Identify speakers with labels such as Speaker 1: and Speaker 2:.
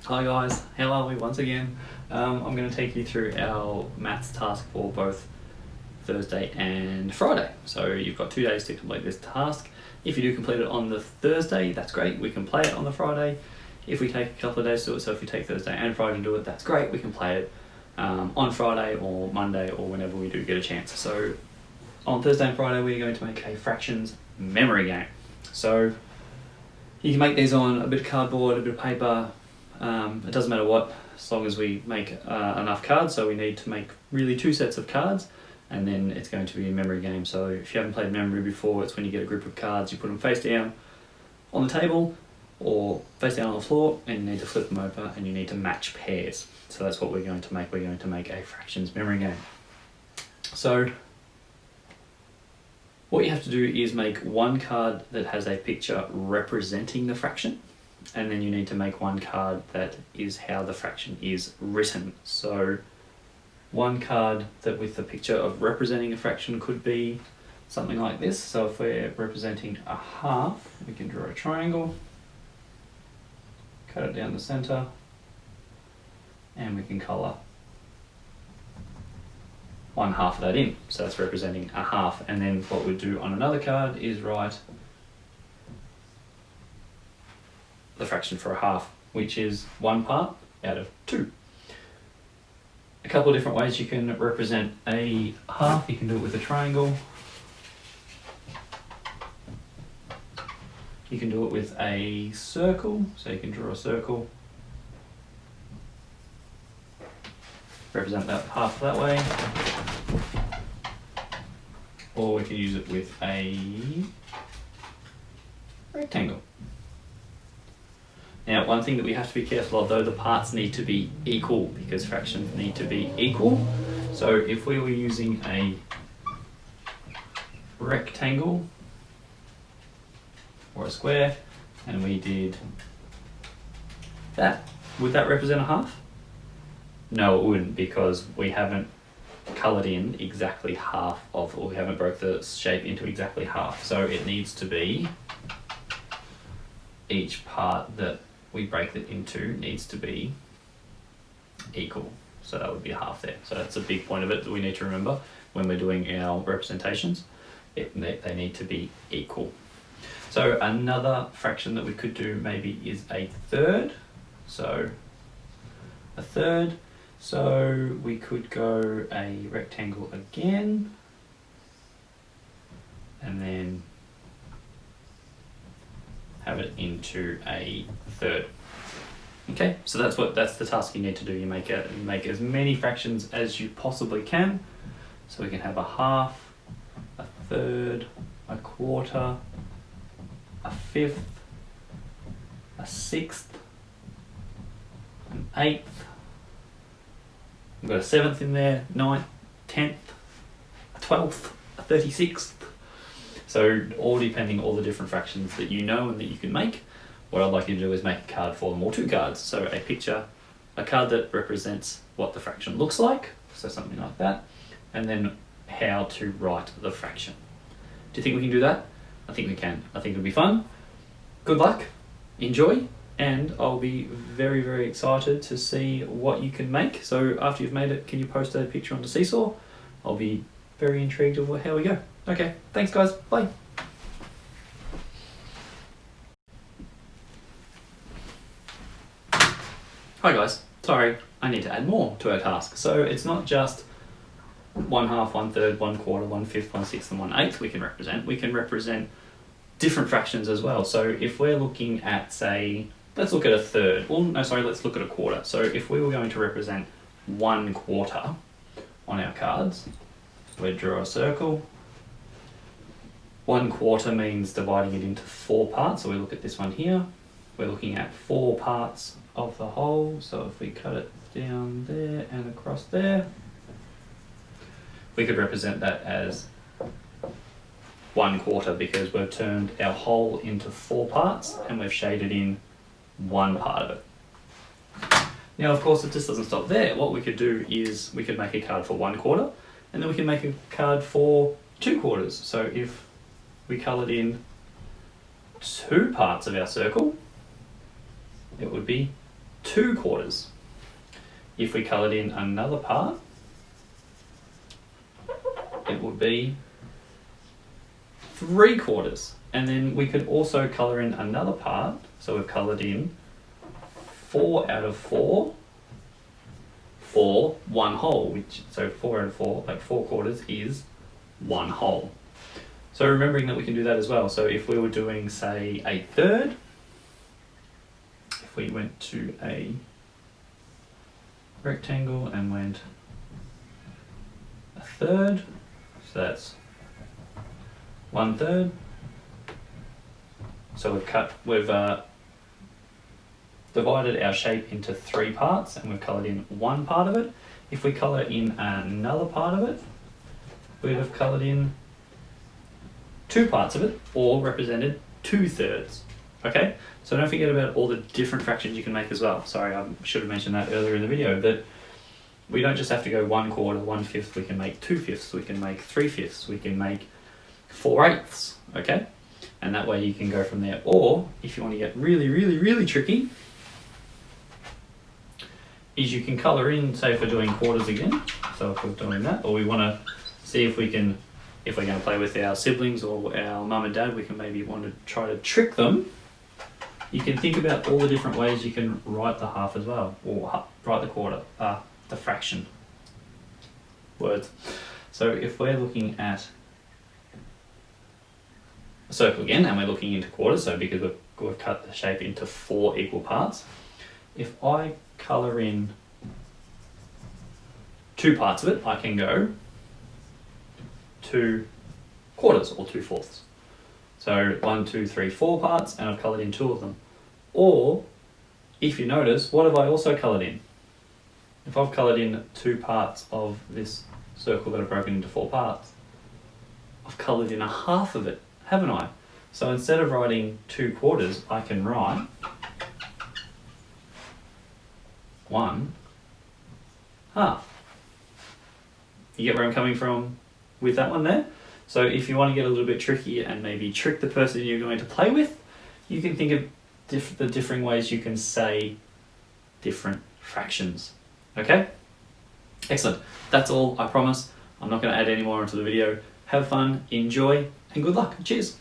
Speaker 1: Hi guys, how are we once again? I'm going to take you through our maths task for both Thursday and Friday. So you've got 2 days to complete this task. If you do complete it on the Thursday, that's great, we can play it on the Friday. If we take a couple of days to do it, so if you take Thursday and Friday to do it, that's great, we can play it on Friday or Monday or whenever we do get a chance. So on Thursday and Friday we're going to make a fractions memory game. So you can make these on a bit of cardboard, a bit of paper. It doesn't matter what, as long as we make enough cards. So we need to make really 2 sets of cards, and then it's going to be a memory game. So if you haven't played memory before, it's when you get a group of cards, you put them face down on the table or face down on the floor, and you need to flip them over and you need to match pairs. So that's what we're going to make. We're going to make a fractions memory game. So what you have to do is make one card that has a picture representing the fraction, and then you need to make one card that is how the fraction is written. So one card that with the picture of representing a fraction could be something like this. So if we're representing a half, we can draw a triangle, cut it down the center, and we can colour 1/2 of that in. So that's representing a half. And then what we do on another card is write the fraction for a half, which is 1 part out of 2. A couple of different ways you can represent a half. You can do it with a triangle. You can do it with a circle, so you can draw a circle, represent that half that way, or we can use it with a rectangle. Now, one thing that we have to be careful of though, the parts need to be equal because fractions need to be equal. So if we were using a rectangle or a square and we did that, would that represent a half? No, it wouldn't, because we haven't coloured in exactly half of, or we haven't broke the shape into exactly half. So it needs to be, each part that we break it into needs to be equal. So that would be a half there. So that's a big point of it that we need to remember when we're doing our representations. They need to be equal. So another fraction that we could do maybe is a third. So a third. So we could go a rectangle again, and then have it into a third. Okay, so that's the task you need to do. You make as many fractions as you possibly can. So we can have a half, a third, a quarter, a fifth, a sixth, an eighth. We've got a 7th in there, 9th, 10th, a 12th, a 36th. So all depending all the different fractions that you know and that you can make. What I'd like you to do is make a card for them, or 2 cards. So a picture, a card that represents what the fraction looks like, so something like that, and then how to write the fraction. Do you think we can do that? I think we can. I think it'll be fun. Good luck, enjoy, and I'll be very, very excited to see what you can make. So after you've made it, can you post a picture onto Seesaw? I'll be very intrigued of how we go. Okay, thanks guys, bye. Hi guys, sorry, I need to add more to our task. So it's not just 1/2, 1/3, 1/4, 1/5, 1/6 and 1/8 we can represent different fractions as well. So if we're looking at, say, let's look at a third. Well, no, sorry, let's look at a quarter. So if we were going to represent 1/4 on our cards, we'd draw a circle. 1/4 means dividing it into 4 parts. So we look at this one here. We're looking at 4 parts of the whole. So if we cut it down there and across there, we could represent that as 1/4 because we've turned our whole into 4 parts and we've shaded in 1 part of it. Now, of course, it just doesn't stop there. What we could do is we could make a card for 1/4, and then we can make a card for 2/4. So if we coloured in 2 parts of our circle, it would be 2 quarters. If we coloured in another part, it would be 3 quarters. And then we could also colour in another part. So we've coloured in 4 out of 4 or 1 whole, so 4 out of 4, like 4 quarters is 1 whole. So remembering that we can do that as well. So if we were doing, say, a third, if we went to a rectangle and went a third, so that's 1/3. So we've divided our shape into 3 parts and we've coloured in 1 part of it. If we colour in another part of it, we'd have coloured in 2 parts of it, or represented 2/3. Okay, so don't forget about all the different fractions you can make as well. Sorry, I should have mentioned that earlier in the video, but we don't just have to go 1/4, 1/5, we can make 2/5, we can make 3/5, we can make 4/8, okay? And that way you can go from there. Or, if you want to get really, really, really tricky, is you can colour in, say if we're doing quarters again, so if we're doing that, or we want to see if we can, if we're going to play with our siblings or our mum and dad, we can maybe want to try to trick them. You can think about all the different ways you can write the half as well, or write the quarter, the fraction words. So if we're looking at a circle again, and we're looking into quarters, so because we've cut the shape into 4 equal parts, if I colour in 2 parts of it, I can go 2 quarters or 2/4. So 1, 2, 3, 4 parts, and I've coloured in 2 of them. Or, if you notice, what have I also coloured in? If I've coloured in 2 parts of this circle that are broken into 4 parts, I've coloured in a half of it, haven't I? So instead of writing 2 quarters, I can write 1/2. You get where I'm coming from with that one there? So if you want to get a little bit tricky and maybe trick the person you're going to play with, you can think of the differing ways you can say different fractions. Okay? Excellent. That's all, I promise. I'm not going to add any more into the video. Have fun, enjoy, and good luck. Cheers.